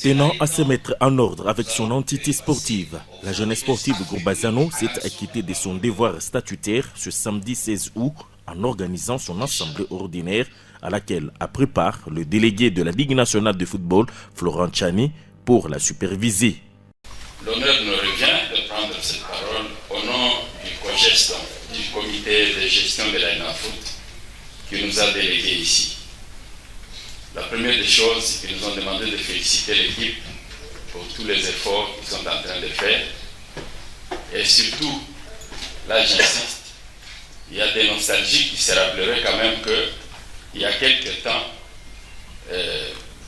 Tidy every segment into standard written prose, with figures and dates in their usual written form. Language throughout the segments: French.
Tenant à se mettre en ordre avec son entité sportive, la jeunesse sportive du groupe Bazano s'est acquittée de son devoir statutaire ce samedi 16 août en organisant son assemblée ordinaire à laquelle a pris part le délégué de la Ligue nationale de football, Florent Tchani, pour la superviser. L'honneur nous revient de prendre cette parole au nom du COGESTON, du comité de gestion de la LINAFOOT, qui nous a délégués ici. La première des choses, c'est qu'ils nous ont demandé de féliciter l'équipe pour tous les efforts qu'ils sont en train de faire. Et surtout, là j'insiste, il y a des nostalgiques qui se rappelleraient quand même qu'il y a quelques temps,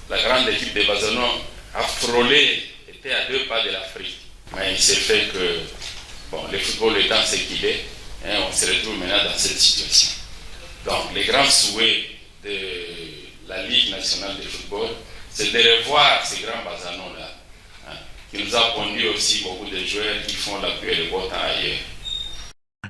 la grande équipe de Bazano a frôlé, était à 2 pas de l'Afrique. Mais il s'est fait que, le football étant ce qu'il est, on se retrouve maintenant dans cette situation. Donc les grands souhaits de la Ligue nationale de football, c'est de revoir ces grands Bazanos-là, qui nous a pondu aussi beaucoup de joueurs qui font la pluie et le beau temps ailleurs.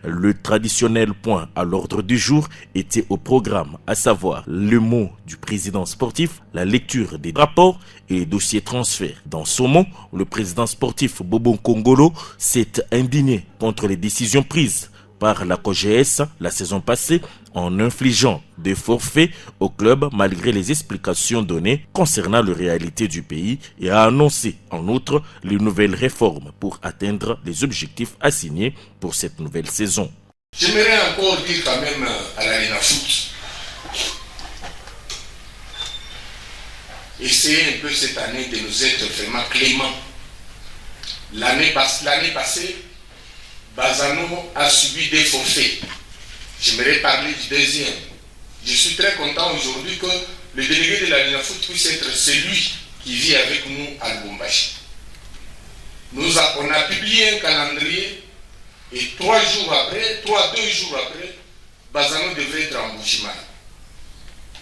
Le traditionnel point à l'ordre du jour était au programme, à savoir le mot du président sportif, la lecture des rapports et les dossiers transferts. Dans ce mot, le président sportif Bobo Nkongolo s'est indigné contre les décisions prises par la COGES la saison passée en infligeant des forfaits au club malgré les explications données concernant la réalité du pays et a annoncé en outre les nouvelles réformes pour atteindre les objectifs assignés pour cette nouvelle saison. J'aimerais encore dire quand même à la LINAFOOT, essayez un peu cette année de nous être vraiment cléments. L'année passée, Bazano a subi des forfaits. J'aimerais parler du deuxième. Je suis très content aujourd'hui que le délégué de la LINAFOOT puisse être celui qui vit avec nous à Lubumbashi. On a publié un calendrier et 2 jours après, Bazano devrait être en Bushima.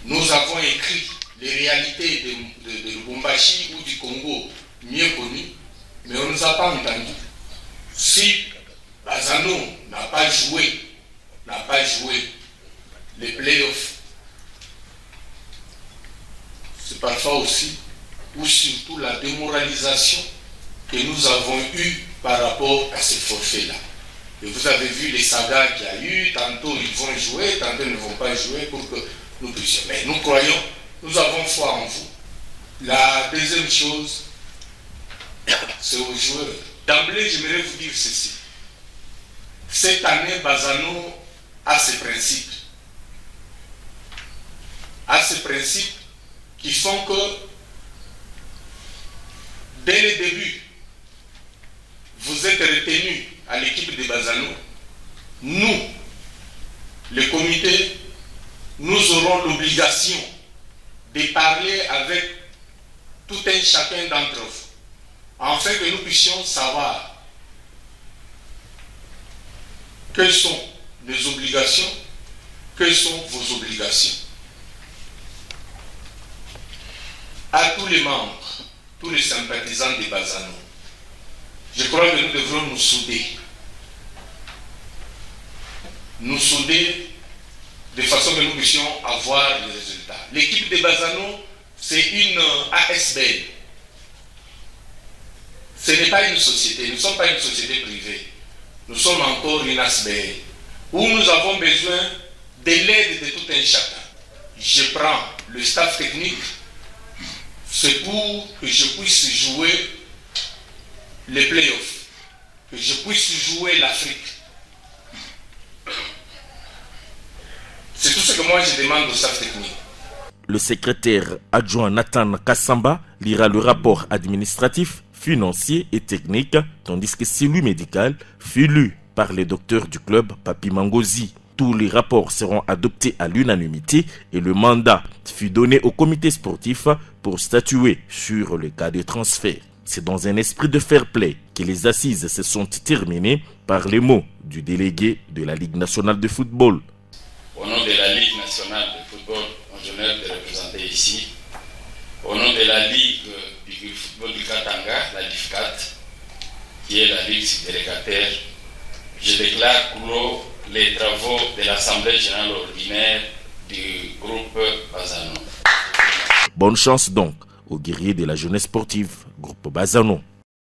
Nous avons écrit les réalités de Lubumbashi ou du Congo mieux connues, mais on ne nous a pas entendu. Si Bazano n'a pas joué les playoffs, c'est parfois aussi, ou surtout la démoralisation que nous avons eue par rapport à ces forfaits-là. Et vous avez vu les sagas qu'il y a eu, tantôt ils vont jouer, tantôt ils ne vont pas jouer pour que nous puissions. Mais nous croyons, nous avons foi en vous. La deuxième chose, c'est aux joueurs. D'emblée, j'aimerais vous dire ceci. Cette année, Bazano a ses principes. A ses principes qui font que, dès le début, vous êtes retenus à l'équipe de Bazano. Nous, le comité, nous aurons l'obligation de parler avec tout un chacun d'entre vous, afin que nous puissions savoir quelles sont les obligations, quelles sont vos obligations. À tous les membres, tous les sympathisants de Bazano, je crois que nous devrons nous souder. Nous souder de façon que nous puissions avoir les résultats. L'équipe de Bazano, c'est une ASBL. Ce n'est pas une société, nous ne sommes pas une société privée. Nous sommes encore une ASBL où nous avons besoin de l'aide de tout un chacun. Je prends le staff technique, c'est pour que je puisse jouer les playoffs, que je puisse jouer l'Afrique. C'est tout ce que moi je demande au staff technique. Le secrétaire adjoint Nathan Kassamba lira le rapport administratif, financier et technique, tandis que celui médical fut lu par les docteurs du club Papi Mangozi. Tous les rapports seront adoptés à l'unanimité et le mandat fut donné au comité sportif pour statuer sur le cas de transfert. C'est dans un esprit de fair play que les assises se sont terminées par les mots du délégué de la Ligue nationale de football. Au nom de la Ligue nationale de football, j'ai l'honneur de représenter ici, au nom de la Ligue du football du Katanga, la LIFCAT, qui est la Ligue délégataire, je déclare clos les travaux de l'Assemblée générale ordinaire du groupe Bazano. Bonne chance donc aux guerriers de la jeunesse sportive, groupe Bazano.